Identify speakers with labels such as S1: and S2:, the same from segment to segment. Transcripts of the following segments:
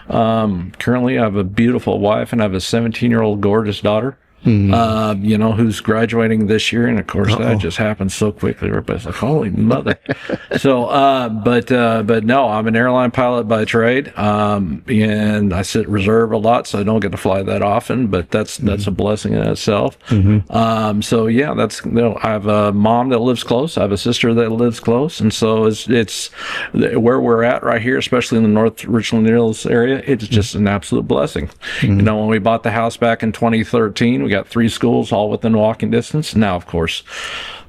S1: Currently, I have a beautiful wife and I have a 17-year-old gorgeous daughter. Who's graduating this year, and of course that just happens so quickly. Everybody's like, "Holy mother!" So, but no, I'm an airline pilot by trade, and I sit reserve a lot, so I don't get to fly that often. But that's a blessing in itself. So yeah, I have a mom that lives close. I have a sister that lives close, and so it's where we're at right here, especially in the North Richland Hills area. It's just an absolute blessing. When we bought the house back in 2013, we got 3 schools all within walking distance. Now, of course,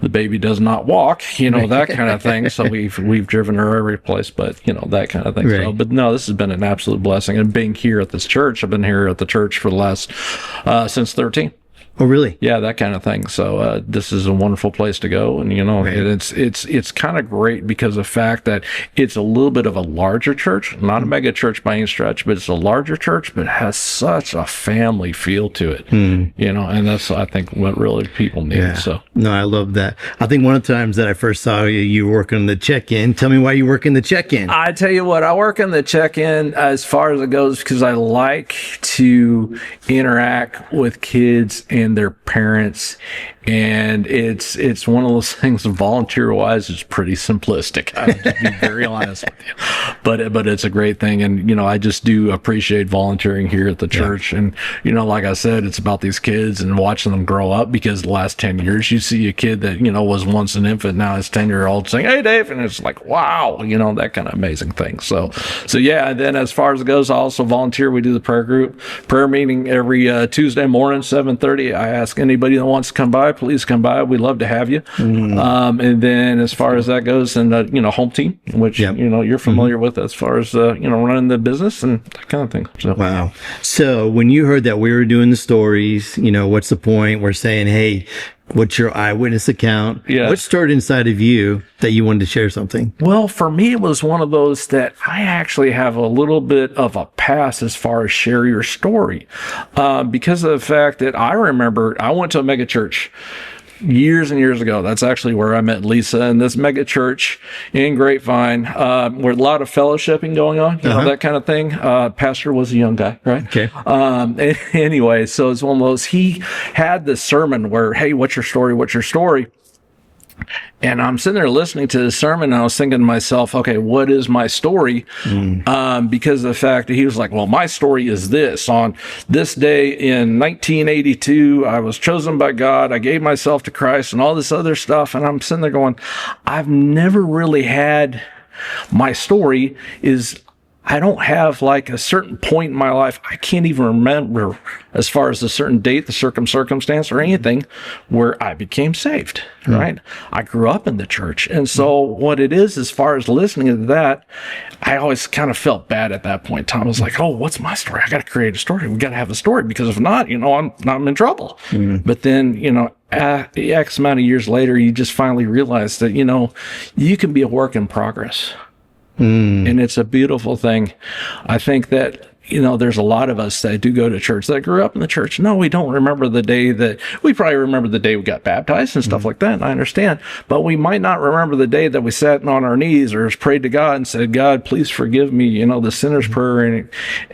S1: the baby does not walk, that kind of thing. So we've driven her every place, but that kind of thing.
S2: Right.
S1: So, but no, this has been an absolute blessing. And being here at this church, I've been here at the church for the last since 13.
S2: Oh, really?
S1: Yeah, that kind of thing. So this is a wonderful place to go, and it's kind of great because of the fact that it's a little bit of a larger church, not a mega church by any stretch, but it's a larger church, but it has such a family feel to it. And that's, I think, what really people need.
S2: Yeah.
S1: So
S2: no, I love that. I think one of the times that I first saw you were working in the check-in. Tell me why you work in the check-in.
S1: I tell you what, I work in the check-in as far as it goes because I like to interact with kids and their parents, and it's one of those things. Volunteer wise, it's pretty simplistic. I have to be very honest with you, but it's a great thing, and I just do appreciate volunteering here at the church. And like I said, it's about these kids and watching them grow up, because the last 10 years you see a kid that was once an infant, now is 10-year-old saying, "Hey Dave," and it's like, wow, that kind of amazing thing. So yeah. And then as far as it goes, I also volunteer. We do the prayer meeting every Tuesday morning, 7:30. I ask anybody that wants to come by, please come by. We'd love to have you. And then as far as that goes, and home team, which you're familiar with as far as running the business and that kind of thing. So
S2: wow. So when you heard that we were doing the stories, what's the point? We're saying, hey, what's your eyewitness account?
S1: Yeah.
S2: What stirred inside of you that you wanted to share something?
S1: Well, for me, it was one of those that I actually have a little bit of a pass as far as share your story, because of the fact that I remember I went to a mega church years and years ago. That's actually where I met Lisa, in this mega church in Grapevine, where a lot of fellowshipping going on, that kind of thing. Pastor was a young guy, right?
S2: Okay.
S1: Anyway, so it's one of those, he had this sermon where, hey, what's your story? What's your story? And I'm sitting there listening to the sermon, and I was thinking to myself, okay, what is my story? Because of the fact that he was like, well, my story is this. On this day in 1982, I was chosen by God. I gave myself to Christ and all this other stuff. And I'm sitting there going, I've never really had, my story is, I don't have like a certain point in my life. I can't even remember as far as a certain date, the circumstance or anything where I became saved, right? I grew up in the church. And so what it is, as far as listening to that, I always kind of felt bad at that point. Tom was like, oh, what's my story? I got to create a story. We got to have a story, because if not, I'm in trouble. But then, X amount of years later, you just finally realize that, you can be a work in progress. And it's a beautiful thing. I think that, there's a lot of us that do go to church that grew up in the church. No, we don't remember the day that, we probably remember the day we got baptized and stuff like that, and I understand. But we might not remember the day that we sat on our knees or prayed to God and said, God, please forgive me, the sinner's prayer.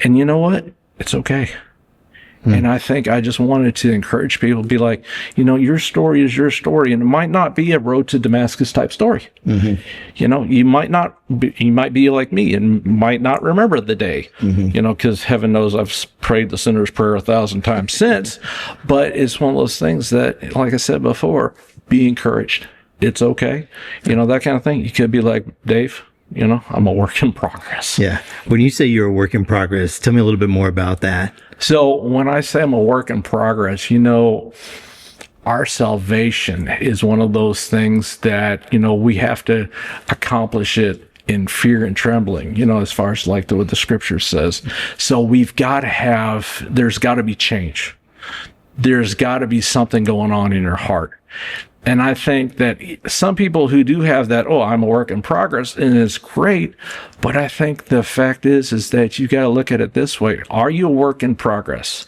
S1: And you know what? It's okay. And I think I just wanted to encourage people to be like, your story is your story, and it might not be a road to Damascus type story. You might be like me and might not remember the day, because heaven knows I've prayed the sinner's prayer 1,000 times since. But it's one of those things that, like I said before, be encouraged. It's okay. That kind of thing. You could be like, Dave, I'm a work in progress.
S2: Yeah. When you say you're a work in progress, tell me a little bit more about that.
S1: So when I say I'm a work in progress, our salvation is one of those things that, we have to accomplish it in fear and trembling, as far as like what the scripture says. So we've got to there's got to be change. There's got to be something going on in your heart. And I think that some people who do have that, I'm a work in progress, and it's great. But I think the fact is that you got to look at it this way. Are you a work in progress?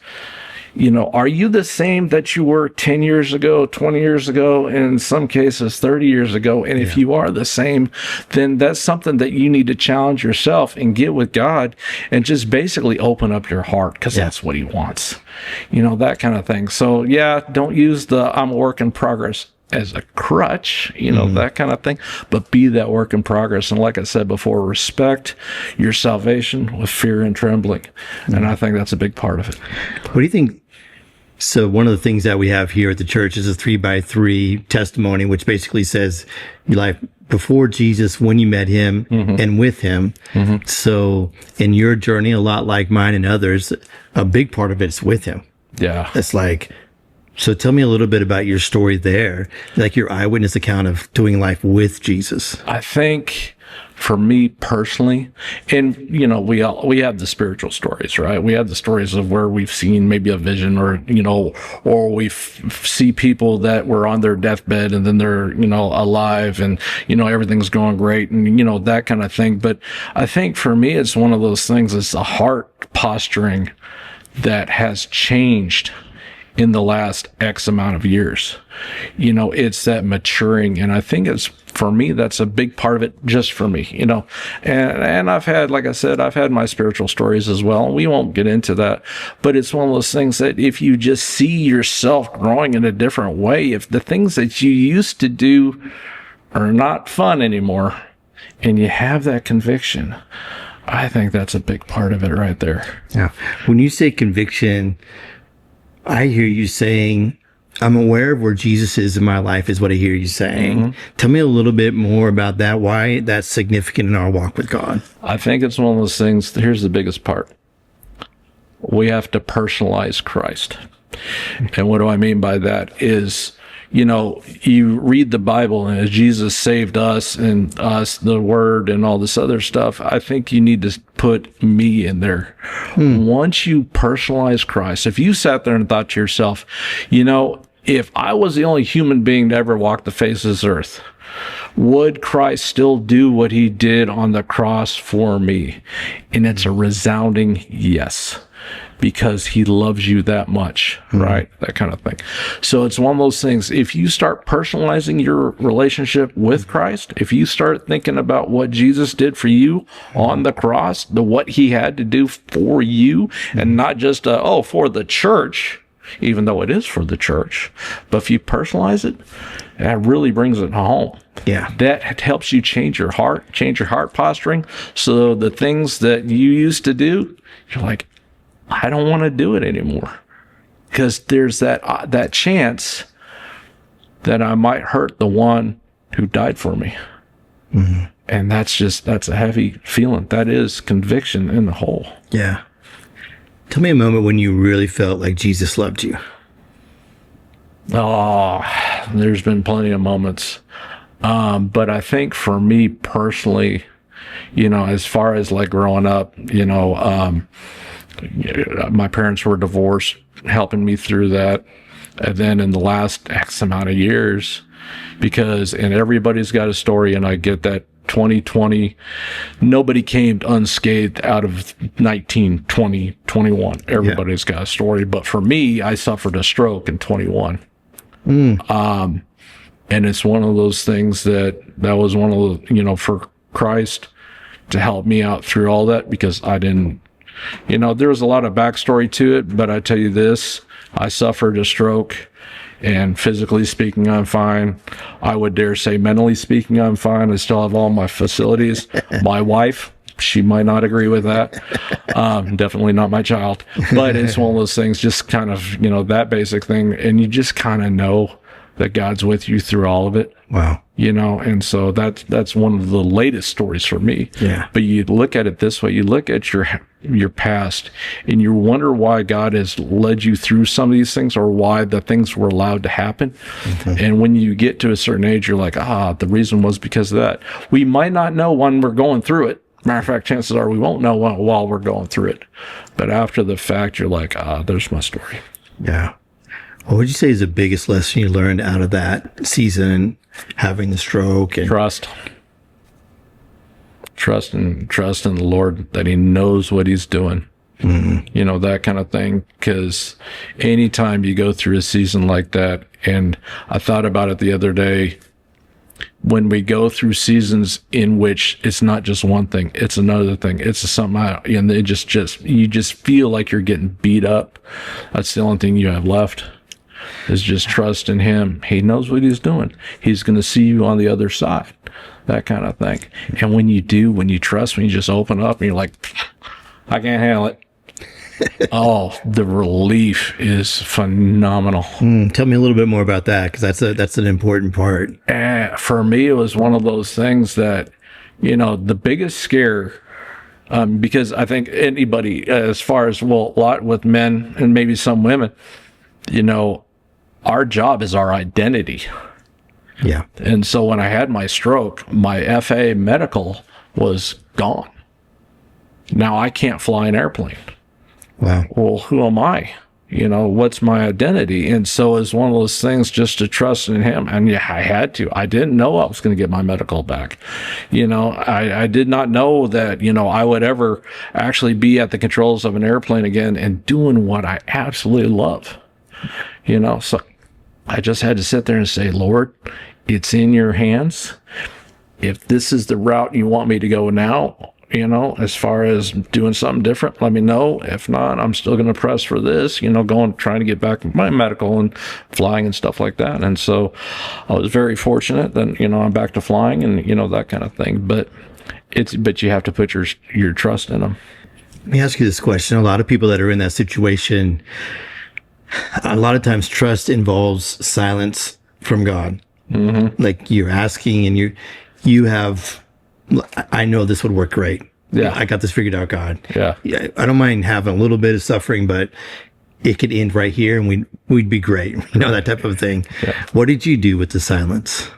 S1: Are you the same that you were 10 years ago, 20 years ago, and in some cases 30 years ago? And if you are the same, then that's something that you need to challenge yourself and get with God and just basically open up your heart, because that's what he wants, that kind of thing. So don't use the I'm a work in progress as a crutch, that kind of thing, but be that work in progress. And like I said before, respect your salvation with fear and trembling. And I think that's a big part of it.
S2: What do you think? So one of the things that we have here at the church is a 3x3 testimony, which basically says your life before Jesus, when you met him, and with him. So in your journey, a lot like mine and others, a big part of it's with him.
S1: Yeah.
S2: It's like, so tell me a little bit about your story there, like your eyewitness account of doing life with Jesus.
S1: I think for me personally, and we have the spiritual stories, right? We have the stories of where we've seen maybe a vision, or or we see people that were on their deathbed and then they're alive, and everything's going great, and that kind of thing. But I think for me, it's one of those things. It's a heart posturing that has changed in the last X amount of years. It's that maturing. And I think for me, that's a big part of it, just for me, and I've had, like I said, I've had my spiritual stories as well. And we won't get into that, but it's one of those things that if you just see yourself growing in a different way, if the things that you used to do are not fun anymore, and you have that conviction, I think that's a big part of it right there.
S2: Yeah. When you say conviction, I hear you saying, I'm aware of where Jesus is in my life, is what I hear you saying. Tell me a little bit more about that, why that's significant in our walk with God.
S1: I think it's one of those things. Here's the biggest part. We have to personalize Christ. And what do I mean by that is, you read the Bible, and as Jesus saved us and us, the word and all this other stuff, I think you need to put me in there. Once you personalize Christ, if you sat there and thought to yourself, if I was the only human being to ever walk the face of this earth, would Christ still do what he did on the cross for me? And it's a resounding yes. Because he loves you that much, right? That kind of thing. So it's one of those things. If you start personalizing your relationship with Christ, if you start thinking about what Jesus did for you on the cross, what he had to do for you, and not just, for the church, even though it is for the church, but if you personalize it, that really brings it home.
S2: Yeah.
S1: That helps you change your heart posturing. So the things that you used to do, you're like, I don't want to do it anymore, because there's that chance that I might hurt the one who died for me. And that's a heavy feeling. That is conviction in the whole.
S2: Yeah. Tell me a moment when you really felt like Jesus loved you.
S1: Oh, there's been plenty of moments. But I think for me personally, as far as like growing up, my parents were divorced, helping me through that. And then in the last X amount of years, and everybody's got a story, and I get that 2020, nobody came unscathed out of 19, 20, 21. Everybody's got a story. But for me, I suffered a stroke in 21. And it's one of those things that was one of the, for Christ to help me out through all that, because I didn't, there was a lot of backstory to it, but I tell you this, I suffered a stroke, and physically speaking, I'm fine. I would dare say mentally speaking, I'm fine. I still have all my facilities. My wife, she might not agree with that. Definitely not my child, but it's one of those things, just kind of, that basic thing. And you just kind of know that God's with you through all of it.
S2: Wow.
S1: And so that's one of the latest stories for me.
S2: Yeah.
S1: But you look at it this way, you look at your past, and you wonder why God has led you through some of these things, or why the things were allowed to happen. And when you get to a certain age, you're like, the reason was because of that. We might not know when we're going through it. Matter of fact, chances are we won't know while we're going through it. But after the fact, you're like, there's my story.
S2: Yeah. What would you say is the biggest lesson you learned out of that season, having the stroke? And
S1: Trust in the Lord, that he knows what he's doing. You know, that kind of thing. Because anytime you go through a season like that, and I thought about it the other day, when we go through seasons in which it's not just one thing, it's another thing, it's something out, and it you just feel like you're getting beat up. That's the only thing you have left, is just trust in him. He knows what he's doing. He's going to see you on the other side, that kind of thing. And when you do, when you trust, when you just open up and you're like, I can't handle it. Oh, the relief is phenomenal.
S2: Tell me a little bit more about that, because that's an important part.
S1: For me, it was one of those things that, you know, the biggest scare, because I think anybody, as far as, well, a lot with men and maybe some women, you know, our job is our identity.
S2: Yeah.
S1: And so when I had my stroke, my FA medical was gone. Now I can't fly an airplane.
S2: Wow.
S1: Well, who am I? You know, what's my identity? And so it's one of those things, just to trust in him. And yeah, I had to. I didn't know I was going to get my medical back. You know, I did not know that, you know, I would ever actually be at the controls of an airplane again and doing what I absolutely love. You know, so I just had to sit there and say, Lord, it's in your hands. If this is the route you want me to go now, you know, as far as doing something different, let me know. If not, I'm still going to press for this, you know, trying to get back my medical and flying and stuff like that. And so I was very fortunate that, you know, I'm back to flying and, you know, that kind of thing. But you have to put your trust in them.
S2: Let me ask you this question. A lot of people that are in that situation, a lot of times trust involves silence from God. Mm-hmm. Like you're asking and you have, I know this would work great.
S1: Yeah.
S2: I got this figured out, God.
S1: Yeah.
S2: I don't mind having a little bit of suffering, but it could end right here and we'd be great. You know, that type of thing. Yeah. What did you do with the silence?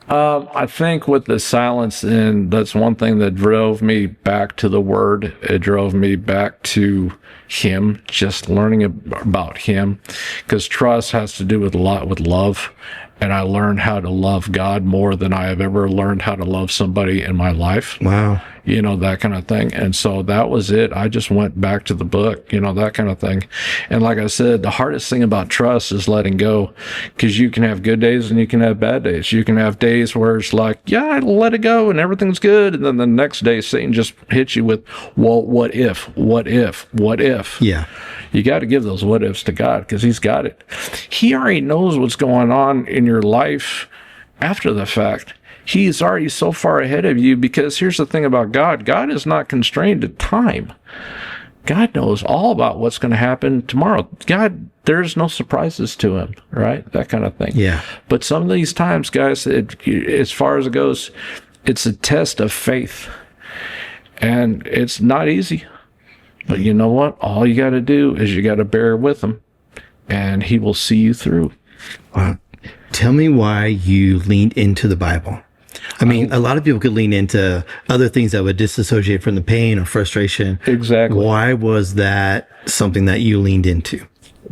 S1: I think with the silence, and that's one thing that drove me back to the Word. It drove me back to Him, just learning about Him, because trust has to do with a lot with love. And I learned how to love God more than I have ever learned how to love somebody in my life.
S2: Wow.
S1: You know, that kind of thing. And so that was it. I just went back to the book, you know, that kind of thing. And like I said, the hardest thing about trust is letting go, because you can have good days and you can have bad days. You can have days where it's like, yeah, I let it go and everything's good. And then the next day, Satan just hits you with, well, what if?
S2: Yeah.
S1: You got to give those what ifs to God, because He's got it. He already knows what's going on in your life after the fact. He's already so far ahead of you, because here's the thing about God. God is not constrained to time. God knows all about what's going to happen tomorrow. God, there's no surprises to Him, right? That kind of thing.
S2: Yeah.
S1: But some of these times, guys, as far as it goes, it's a test of faith. And it's not easy. But you know what? All you got to do is you got to bear with Him, and He will see you through.
S2: Wow. Tell me why you leaned into the Bible. I mean, a lot of people could lean into other things that would disassociate from the pain or frustration.
S1: Exactly.
S2: Why was that something that you leaned into?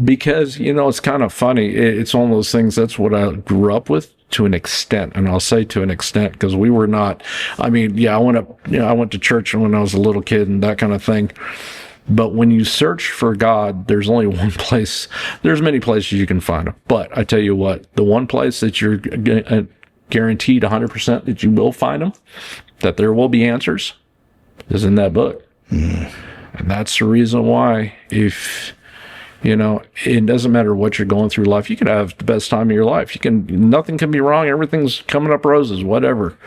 S1: Because, you know, it's kind of funny. It's one of those things, that's what I grew up with to an extent. And I'll say to an extent, because we were not, I mean, yeah, I went to church when I was a little kid and that kind of thing. But when you search for God, there's only one place. There's many places you can find Him. But I tell you what, the one place that you're guaranteed 100% that you will find Him, that there will be answers, is in that book. And that's the reason why, if, you know, it doesn't matter what you're going through life, you can have the best time of your life. Nothing can be wrong. Everything's coming up roses, whatever.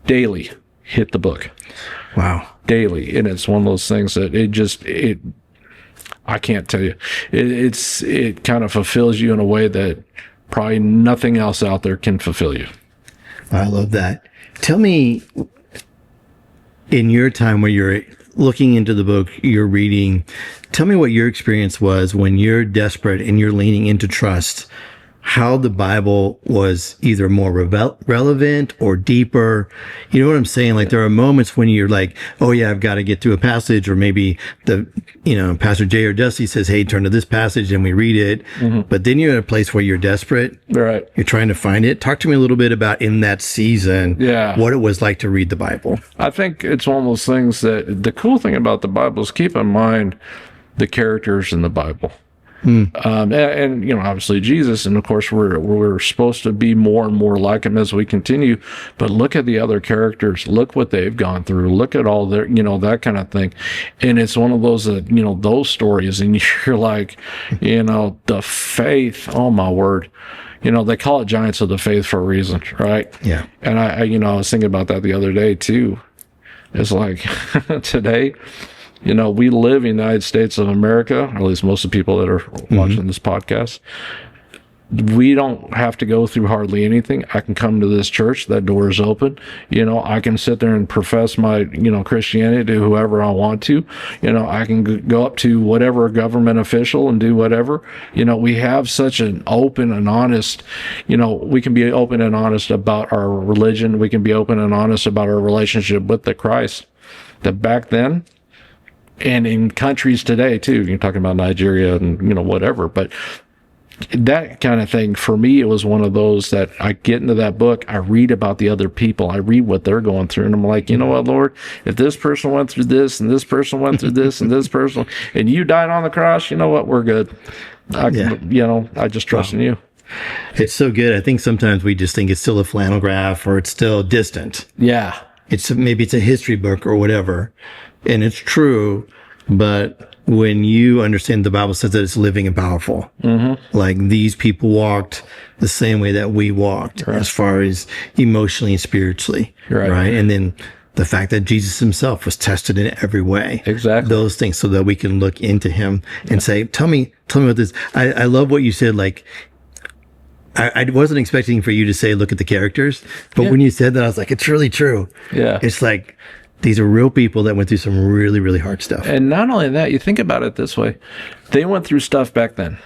S1: Daily, hit the book.
S2: Wow.
S1: Daily. And it's one of those things that I can't tell you. It kind of fulfills you in a way that probably nothing else out there can fulfill you.
S2: I love that. Tell me, in your time where you're looking into the book, you're reading, tell me what your experience was when you're desperate and you're leaning into trust. how the Bible was either more relevant or deeper. You know what I'm saying? Like there are moments when you're like, oh yeah, I've got to get through a passage, or maybe Pastor Jay or Dusty says, hey, turn to this passage, and we read it. But then you're at a place where you're desperate.
S1: Right.
S2: You're trying to find it. Talk to me a little bit about in that season, what it was like to read the Bible.
S1: I think it's one of those things that the cool thing about the Bible is keep in mind the characters in the Bible. And obviously Jesus, and of course we're supposed to be more and more like him as we continue, but look at the other characters, look what they've gone through, look at all their, that kind of thing. And it's one of those that, those stories, and you're like, the faith, oh my word, they call it giants of the faith for a reason, right?
S2: Yeah.
S1: And I was thinking about that the other day too. It's like today, we live in the United States of America, or at least most of the people that are watching this podcast. We don't have to go through hardly anything. I can come to this church. That door is open. I can sit there and profess my, Christianity to whoever I want to. I can go up to whatever government official and do whatever. We have such an open and honest, we can be open and honest about our religion. We can be open and honest about our relationship with the Christ. That back then, and in countries today too, you're talking about Nigeria and whatever, but that kind of thing, for me, it was one of those that I get into that book, I read about the other people, I read what they're going through, and I'm like, you know what, Lord, if this person went through this, and this person went through this, and this person, and you died on the cross, you know what, we're good. I just trust in you.
S2: It's so good. I think sometimes we just think it's still a flannel graph, or it's still distant.
S1: Yeah.
S2: Maybe it's a history book or whatever. And it's true, but when you understand the Bible says that it's living and powerful, like these people walked the same way that we walked, as far as emotionally and spiritually, right? And then the fact that Jesus himself was tested in every way,
S1: exactly,
S2: those things, so that we can look into him and say, tell me what this. I love what you said. Like, I wasn't expecting for you to say, look at the characters, but when you said that, I was like, it's really true.
S1: Yeah,
S2: it's like, these are real people that went through some really, really hard stuff.
S1: And not only that, you think about it this way. They went through stuff back then.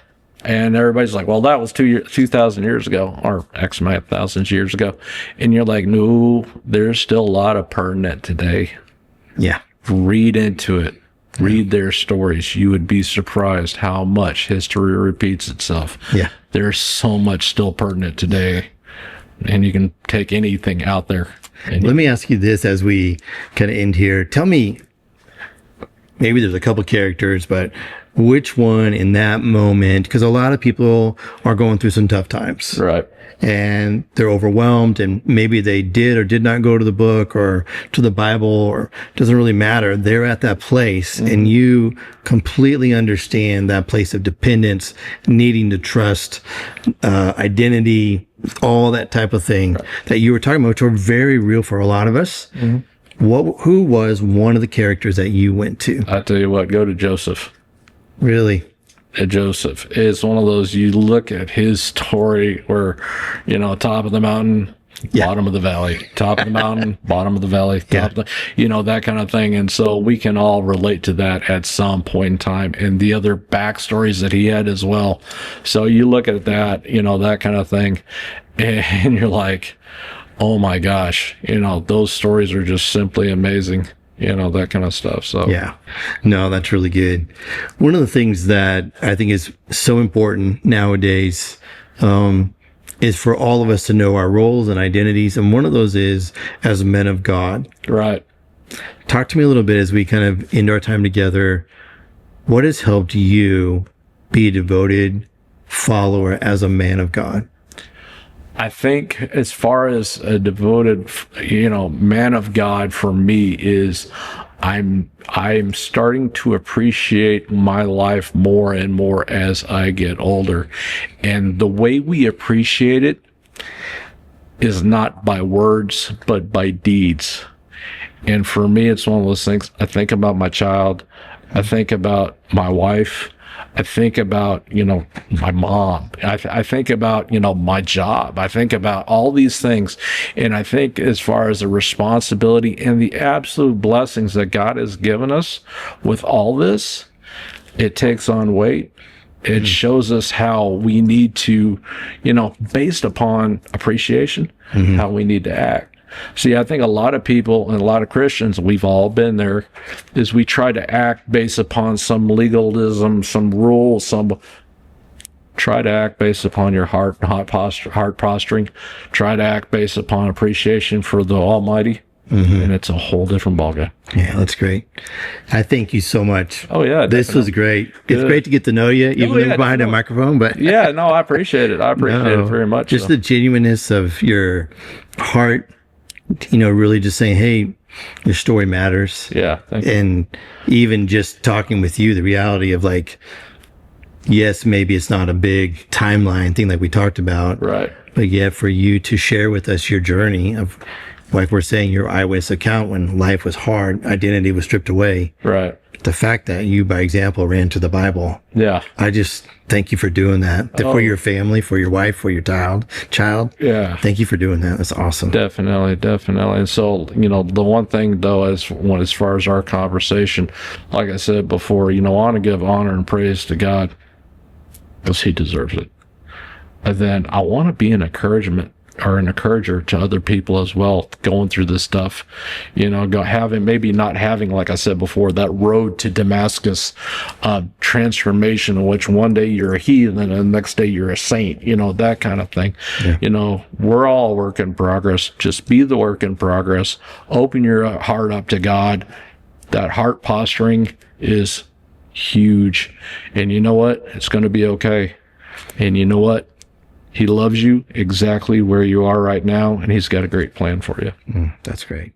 S1: And everybody's like, well, that was 2,000 years ago, or X amount of thousands years ago. And you're like, no, there's still a lot of pertinent today.
S2: Yeah.
S1: Read into it. Read their stories. You would be surprised how much history repeats itself.
S2: Yeah.
S1: There's so much still pertinent today. And you can take anything out there.
S2: Let me ask you this as we kind of end here. Tell me, maybe there's a couple characters, but which one in that moment, because a lot of people are going through some tough times.
S1: Right.
S2: And they're overwhelmed, and maybe they did or did not go to the book or to the Bible, or it doesn't really matter. They're at that place, and you completely understand that place of dependence, needing to trust, identity, all that type of thing that you were talking about, which are very real for a lot of us. Who was one of the characters that you went to?
S1: I tell you what, go to Joseph.
S2: Really?
S1: Joseph is one of those, you look at his story where, top of the mountain, bottom of the valley, top of the mountain, bottom of the valley, top of the, that kind of thing. And so we can all relate to that at some point in time, and the other backstories that he had as well. So you look at that, that kind of thing, and you're like, oh my gosh, those stories are just simply amazing. That kind of stuff. So
S2: yeah, no, that's really good. One of the things that I think is so important nowadays, is for all of us to know our roles and identities. And one of those is as men of God.
S1: Right.
S2: Talk to me a little bit as we kind of end our time together. What has helped you be a devoted follower as a man of God?
S1: I think as far as a devoted, man of God for me is I'm starting to appreciate my life more and more as I get older. And the way we appreciate it is not by words, but by deeds. And for me, it's one of those things. I think about my child. I think about my wife. I think about, my mom. I think about, my job. I think about all these things. And I think as far as the responsibility and the absolute blessings that God has given us with all this, it takes on weight. It shows us how we need to, based upon appreciation, how we need to act. See, I think a lot of people and a lot of Christians, we've all been there, is we try to act based upon some legalism, some rule, try to act based upon your heart posturing. Try to act based upon appreciation for the Almighty. And it's a whole different ballgame.
S2: Yeah, that's great. I thank you so much.
S1: Oh, yeah.
S2: This was great. It's great to get to know you, even though behind a microphone. But
S1: yeah, no, I appreciate it. I appreciate it very much.
S2: Just the genuineness of your heart, really just saying, hey, your story matters.
S1: Yeah, thank you.
S2: And even just talking with you, the reality of like, yes, maybe it's not a big timeline thing like we talked about.
S1: Right.
S2: But yeah, for you to share with us your journey of, like we're saying, your eyewitness account when life was hard, identity was stripped away.
S1: Right.
S2: The fact that you, by example, ran to the Bible. Yeah. I just thank you for doing that. For your family, for your wife, for your child. Yeah. Thank you for doing that. That's awesome.
S1: Definitely. And so, the one thing though, as far as our conversation, like I said before, I want to give honor and praise to God because He deserves it. And then I want to be an encourager to other people as well, going through this stuff, not having, like I said before, that road to Damascus transformation in which one day you're a heathen and the next day you're a saint, that kind of thing. Yeah. We're all work in progress. Just be the work in progress. Open your heart up to God. That heart posturing is huge. And you know what? It's going to be okay. And you know what? He loves you exactly where you are right now, and He's got a great plan for you.
S2: That's great.